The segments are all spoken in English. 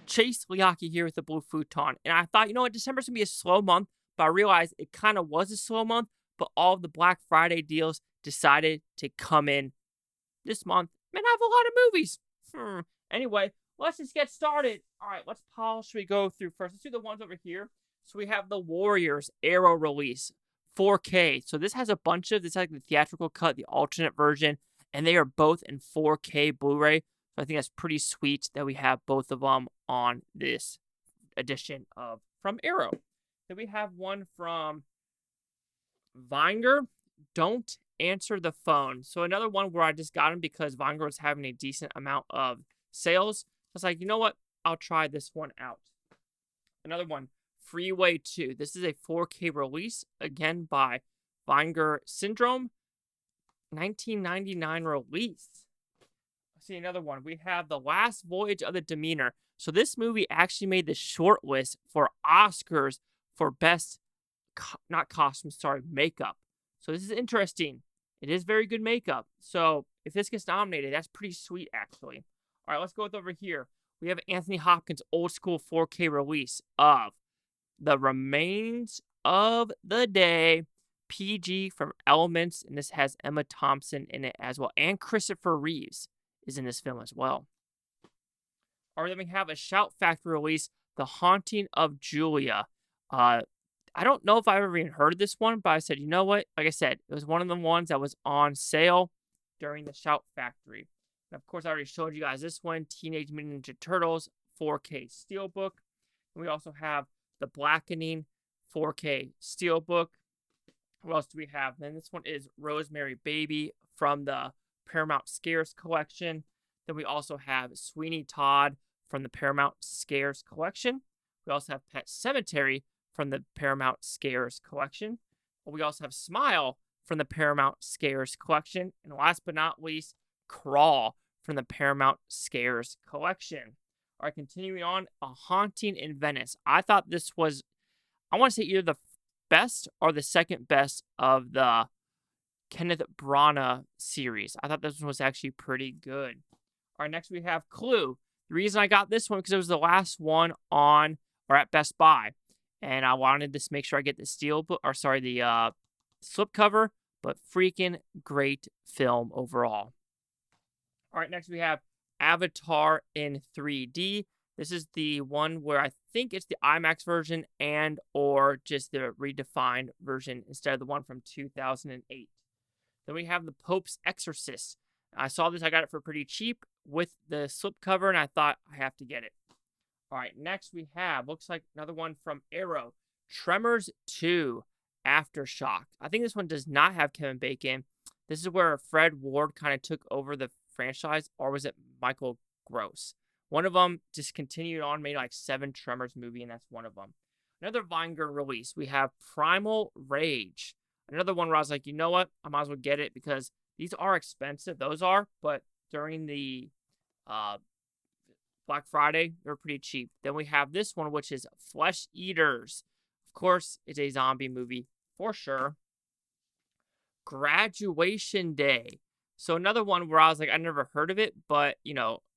Chase Liaki here with the Blue Futon. And I thought, December's going to be a slow month, but I realized it kind of was a slow month, but all of the Black Friday deals decided to come in this month and have a lot of movies. Anyway, let's just get started. All right, what pile should we go through first? Let's do the ones over here. So we have the Warriors Arrow release, 4K. So this has a bunch of, this has like the theatrical cut, the alternate version, and they are both in 4K Blu-ray. So I think that's pretty sweet that we have both of them on this edition of from Arrow. Then we have one from Vinger, Don't Answer the Phone. So another one where I just got them because Vinger was having a decent amount of sales. I was like, you know what? I'll try this one out. Another one, Freeway 2. This is a 4K release, again by Vinger Syndrome. 1999 release. See another one. We have The Last Voyage of the Demeanor. So this movie actually made the short list for Oscars for best, makeup. So this is interesting. It is very good makeup. So if this gets nominated, that's pretty sweet, actually. All right, let's go with over here. We have Anthony Hopkins' old school 4K release of The Remains of the Day, PG from Elements, and this has Emma Thompson in it as well, and Christopher Reeves is in this film as well. Or then we have a Shout Factory release, The Haunting of Julia. I don't know if I've ever even heard of this one, but I said, you know what? Like I said, it was one of the ones that was on sale during the Shout Factory. And of course, I already showed you guys this one, Teenage Mutant Ninja Turtles 4K Steelbook. And we also have The Blackening 4K Steelbook. What else do we have? Then this one is Rosemary Baby from the Paramount Scares collection. Then we also have Sweeney Todd from the Paramount Scares collection. We also have Pet Sematary from the Paramount Scares collection. We also have Smile from the Paramount Scares collection. And last but not least, Crawl from the Paramount Scares collection. All right, continuing on, A Haunting in Venice. I thought this was, I want to say either the best or the second best of the Kenneth Branagh series. I thought this one was actually pretty good. All right, next we have Clue. The reason I got this one because it was the last one on or at Best Buy, and I wanted to make sure I get the the slipcover. But freaking great film overall. All right, next we have Avatar in 3D. This is the one where I think it's the IMAX version and or just the redefined version instead of the one from 2008. Then we have The Pope's Exorcist. I saw this. I got it for pretty cheap with the slipcover, and I thought I have to get it. All right, next we have, looks like another one from Arrow, Tremors 2, Aftershock. I think this one does not have Kevin Bacon. This is where Fred Ward kind of took over the franchise, or was it Michael Gross? One of them just continued on, made like 7 Tremors movie, and that's one of them. Another Vinger release, we have Primal Rage. Another one where I was like, you know what? I might as well get it because these are expensive. Those are, but during the Black Friday, they're pretty cheap. Then we have this one, which is Flesh Eaters. Of course, it's a zombie movie for sure. Graduation Day. So another one where I was like, I never heard of it, but,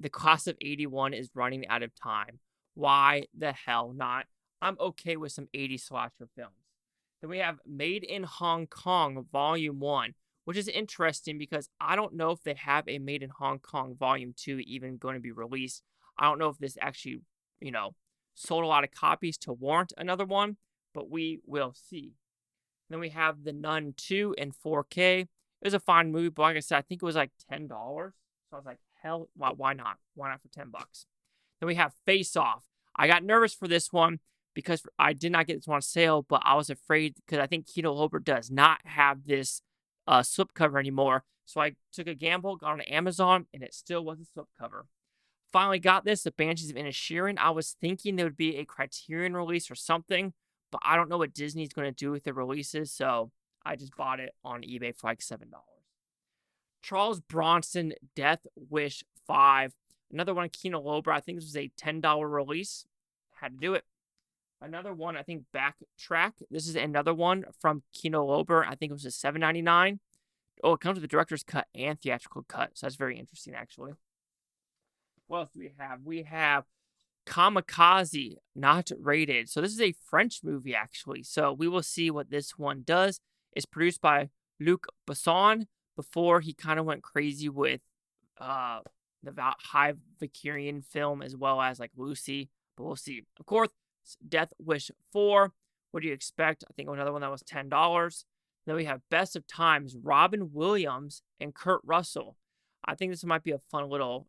the class of 81 is running out of time. Why the hell not? I'm okay with some 80s slasher films. Then we have Made in Hong Kong Volume 1, which is interesting because I don't know if they have a Made in Hong Kong Volume 2 even going to be released. I don't know if this actually, sold a lot of copies to warrant another one, but we will see. Then we have The Nun 2 in 4K. It was a fine movie, but like I said, I think it was like $10. So I was like, hell, why not? Why not for $10? Then we have Face Off. I got nervous for this one because I did not get this one on sale, but I was afraid because I think Kino Lorber does not have this slipcover anymore. So I took a gamble, got on Amazon, and it still was a slipcover. Finally got this, The Banshees of Inisherin. I was thinking there would be a Criterion release or something, but I don't know what Disney's going to do with the releases, so I just bought it on eBay for like $7. Charles Bronson, Death Wish 5. Another one, Kino Lorber. I think this was a $10 release. Had to do it. Another one, I think Backtrack. This is another one from Kino Lober. I think it was a $7.99. Oh, it comes with the director's cut and theatrical cut. So that's very interesting, actually. What else do we have? We have Kamikaze, not rated. So this is a French movie, actually. So we will see what this one does. It's produced by Luc Besson before he kind of went crazy with the High Vicarian film as well as like Lucy. But we'll see. Of course, Death Wish 4. What do you expect? I think another one that was $10. Then we have Best of Times, Robin Williams and Kurt Russell. I think this might be a fun little,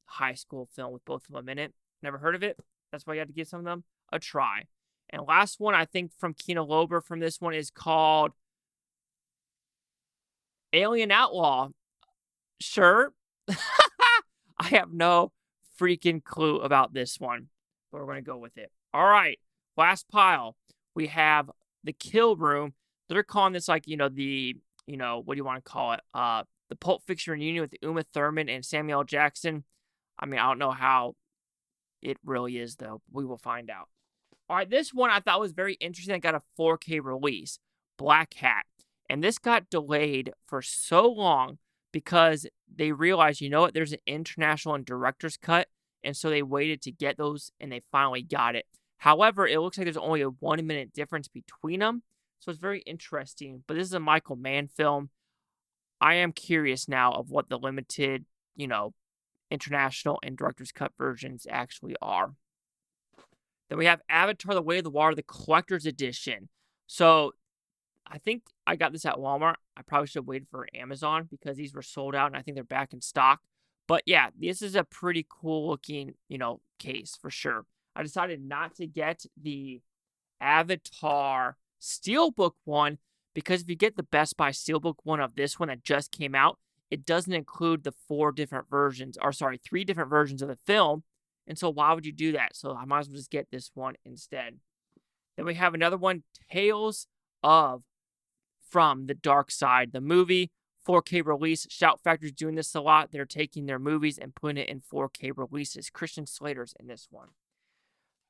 high school film with both of them in it. Never heard of it. That's why you have to give some of them a try. And last one, I think, from Kino Lober from this one is called Alien Outlaw. Sure. I have no freaking clue about this one, but we're going to go with it. All right. Last pile. We have The Kill Room. They're calling this like, what do you want to call it? The Pulp Fiction reunion with Uma Thurman and Samuel L. Jackson. I mean, I don't know how it really is, though. We will find out. All right, this one I thought was very interesting. I got a 4K release, Black Hat. And this got delayed for so long because they realized, there's an international and director's cut. And so they waited to get those, and they finally got it. However, it looks like there's only a 1-minute difference between them. So it's very interesting. But this is a Michael Mann film. I am curious now of what the limited, international and director's cut versions actually are. Then we have Avatar: The Way of the Water, the collector's edition. So I think I got this at Walmart. I probably should have waited for Amazon because these were sold out and I think they're back in stock. But yeah, this is a pretty cool looking, case for sure. I decided not to get the Avatar Steelbook one because if you get the Best Buy Steelbook one of this one that just came out, it doesn't include the 3 different versions of the film. And so why would you do that? So I might as well just get this one instead. Then we have another one, Tales from the Dark Side, the movie, 4K release. Shout Factory's doing this a lot. They're taking their movies and putting it in 4K releases. Christian Slater's in this one.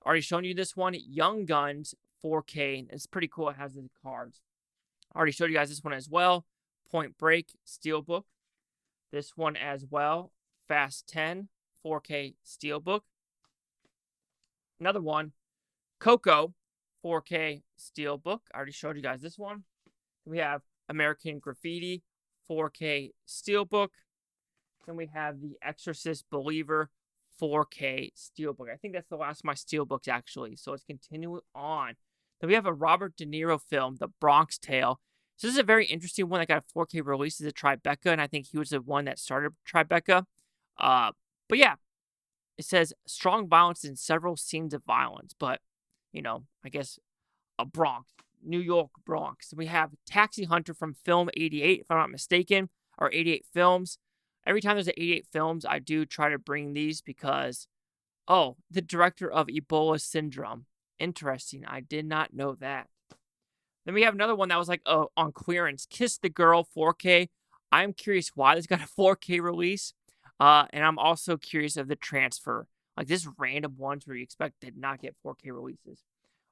Already shown you this one, Young Guns, 4K. It's pretty cool. It has the cards. Already showed you guys this one as well. Point Break, Steelbook. This one as well, Fast 10, 4K Steelbook. Another one, Coco, 4K Steelbook. I already showed you guys this one. We have American Graffiti, 4K Steelbook. Then we have The Exorcist Believer, 4K Steelbook. I think that's the last of my Steelbooks, actually. So let's continue on. Then we have a Robert De Niro film, The Bronx Tale. So this is a very interesting one that got a 4K release as a Tribeca, and I think he was the one that started Tribeca. But yeah, it says strong violence in several scenes of violence, but, I guess a Bronx, New York Bronx. We have Taxi Hunter from Film 88, if I'm not mistaken, or 88 Films. Every time there's an 88 Films, I do try to bring these because, the director of Ebola Syndrome. Interesting. I did not know that. Then we have another one that was like on clearance, Kiss the Girl 4K. I'm curious why this got a 4K release. And I'm also curious of the transfer. Like this random ones where you expect did not get 4K releases.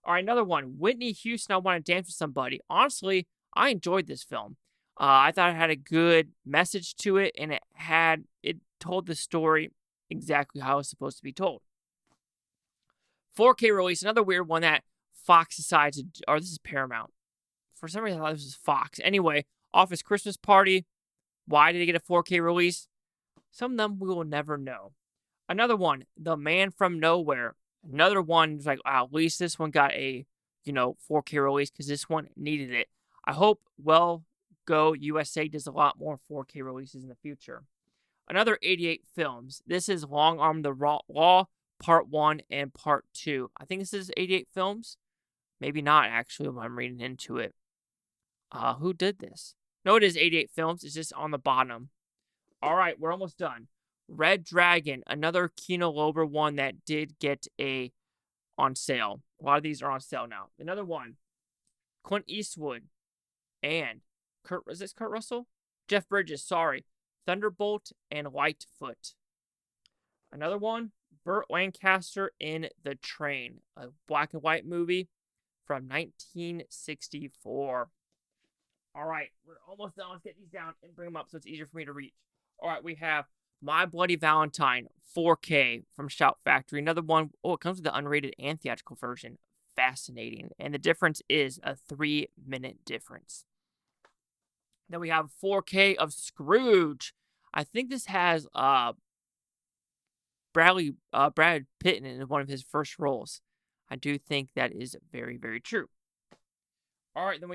All right, another one, Whitney Houston, I Want to Dance with Somebody. Honestly, I enjoyed this film. I thought it had a good message to it, and it told the story exactly how it was supposed to be told. 4K release, another weird one that Fox decides to, or this is Paramount. For some reason, I thought this was Fox. Anyway, Office Christmas Party. Why did it get a 4K release? Some of them we will never know. Another one, The Man from Nowhere. Another one was like, wow, at least this one got a, 4K release because this one needed it. I hope Well Go USA does a lot more 4K releases in the future. Another 88 Films. This is Long Arm the Law, Part 1 and Part 2. I think this is 88 Films. Maybe not, actually, when I'm reading into it. Who did this? No, it is 88 Films. It's just on the bottom. All right, we're almost done. Red Dragon, another Kino Lober one that did get on sale. A lot of these are on sale now. Another one, Clint Eastwood and Kurt Russell? Jeff Bridges, sorry. Thunderbolt and Lightfoot. Another one, Burt Lancaster in The Train, a black and white movie from 1964. All right, we're almost done. Let's get these down and bring them up so it's easier for me to reach. All right, we have My Bloody Valentine 4K from Shout Factory. Another one. Oh, it comes with the unrated and theatrical version. Fascinating. And the difference is a 3-minute difference. Then we have 4K of Scrooge. I think this has Brad Pitt in one of his first roles. I do think that is very, very true. All right, then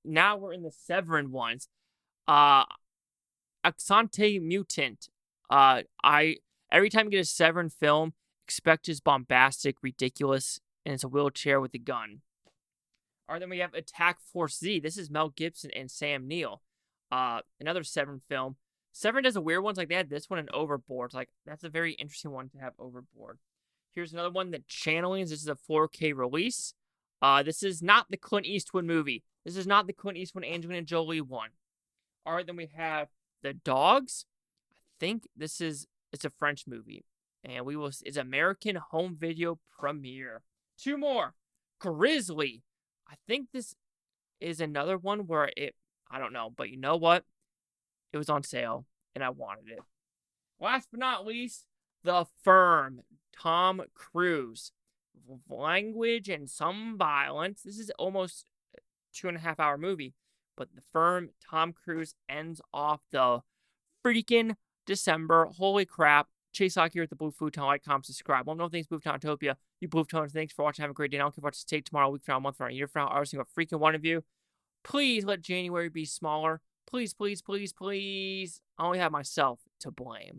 now we're in the Severin ones. Axante Mutant. Every time you get a Severin film, expect his bombastic, ridiculous, and it's a wheelchair with a gun. All right, then we have Attack Force Z. This is Mel Gibson and Sam Neill. Another Severin film. Severin does a weird ones like they had this one and Overboard. Like, that's a very interesting one to have Overboard. Here's another one, The Channelings. This is a 4K release. This is not the Clint Eastwood movie. This is not the Clint Eastwood Angelina Jolie one. All right, then we have The Dogs. I think it's a French movie. And it's American home video premiere. 2 more. Grizzly. I think this is another one where I don't know, but you know what? It was on sale, and I wanted it. Last but not least, The Firm. Tom Cruise. Language and some violence. This is almost a 2.5-hour movie. But The Firm, Tom Cruise ends off the freaking December. Holy crap. Chase Lock here at the Blue Futon. Like, comment, subscribe. Well, no thanks, Blue Futontopia. You Blue Futons, thanks for watching. Have a great day. I don't care if I to take tomorrow, a week from now, a month from now, a year from now, every single freaking one of you. Please let January be smaller. Please, please, please, please. I only have myself to blame.